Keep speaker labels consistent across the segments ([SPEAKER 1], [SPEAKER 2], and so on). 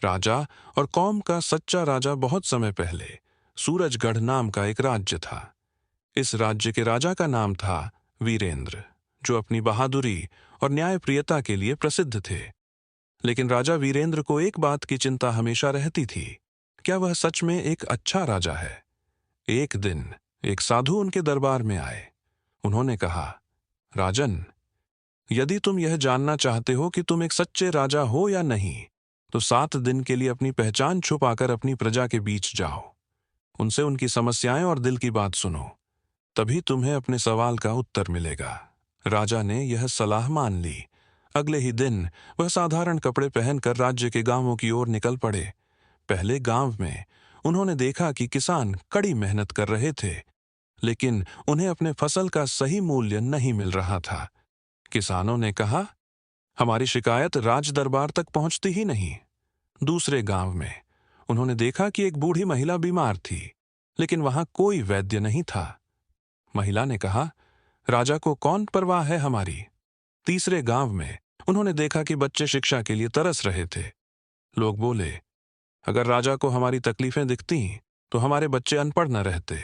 [SPEAKER 1] राजा और कौम का सच्चा राजा बहुत समय पहले सूरजगढ़ नाम का एक राज्य था। इस राज्य के राजा का नाम था वीरेंद्र, जो अपनी बहादुरी और न्यायप्रियता के लिए प्रसिद्ध थे। लेकिन राजा वीरेंद्र को एक बात की चिंता हमेशा रहती थी, क्या वह सच में एक अच्छा राजा है। एक दिन एक साधु उनके दरबार में आए। उन्होंने कहा, राजन, यदि तुम यह जानना चाहते हो कि तुम एक सच्चे राजा हो या नहीं, तो 7 दिन के लिए अपनी पहचान छुपाकर अपनी प्रजा के बीच जाओ। उनसे उनकी समस्याएं और दिल की बात सुनो, तभी तुम्हें अपने सवाल का उत्तर मिलेगा। राजा ने यह सलाह मान ली। अगले ही दिन वह साधारण कपड़े पहनकर राज्य के गांवों की ओर निकल पड़े। पहले गांव में उन्होंने देखा कि किसान कड़ी मेहनत कर रहे थे, लेकिन उन्हें अपने फसल का सही मूल्य नहीं मिल रहा था। किसानों ने कहा, हमारी शिकायत राज दरबार तक पहुंचती ही नहीं। दूसरे गांव में उन्होंने देखा कि एक बूढ़ी महिला बीमार थी, लेकिन वहां कोई वैद्य नहीं था। महिला ने कहा, राजा को कौन परवाह है हमारी। तीसरे गांव में उन्होंने देखा कि बच्चे शिक्षा के लिए तरस रहे थे। लोग बोले, अगर राजा को हमारी तकलीफें दिखती तो हमारे बच्चे अनपढ़ न रहते।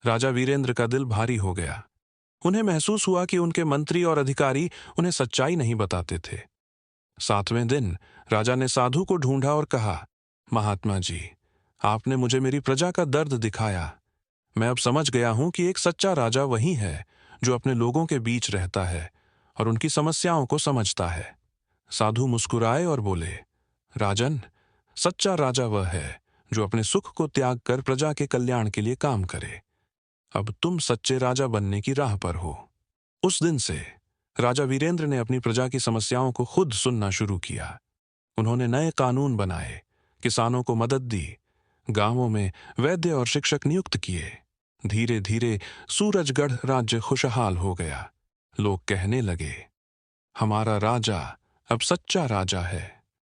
[SPEAKER 1] राजा वीरेंद्र का दिल भारी हो गया। उन्हें महसूस हुआ कि उनके मंत्री और अधिकारी उन्हें सच्चाई नहीं बताते थे। 7वें दिन राजा ने साधु को ढूंढा और कहा, महात्मा जी, आपने मुझे मेरी प्रजा का दर्द दिखाया। मैं अब समझ गया हूं कि एक सच्चा राजा वही है जो अपने लोगों के बीच रहता है और उनकी समस्याओं को समझता है। साधु मुस्कुराए और बोले, राजन, सच्चा राजा वह है जो अपने सुख को त्याग कर प्रजा के कल्याण के लिए काम करे। अब तुम सच्चे राजा बनने की राह पर हो। उस दिन से राजा वीरेंद्र ने अपनी प्रजा की समस्याओं को खुद सुनना शुरू किया। उन्होंने नए कानून बनाए, किसानों को मदद दी, गांवों में वैद्य और शिक्षक नियुक्त किए। धीरे धीरे सूरजगढ़ राज्य खुशहाल हो गया। लोग कहने लगे, हमारा राजा अब सच्चा राजा है।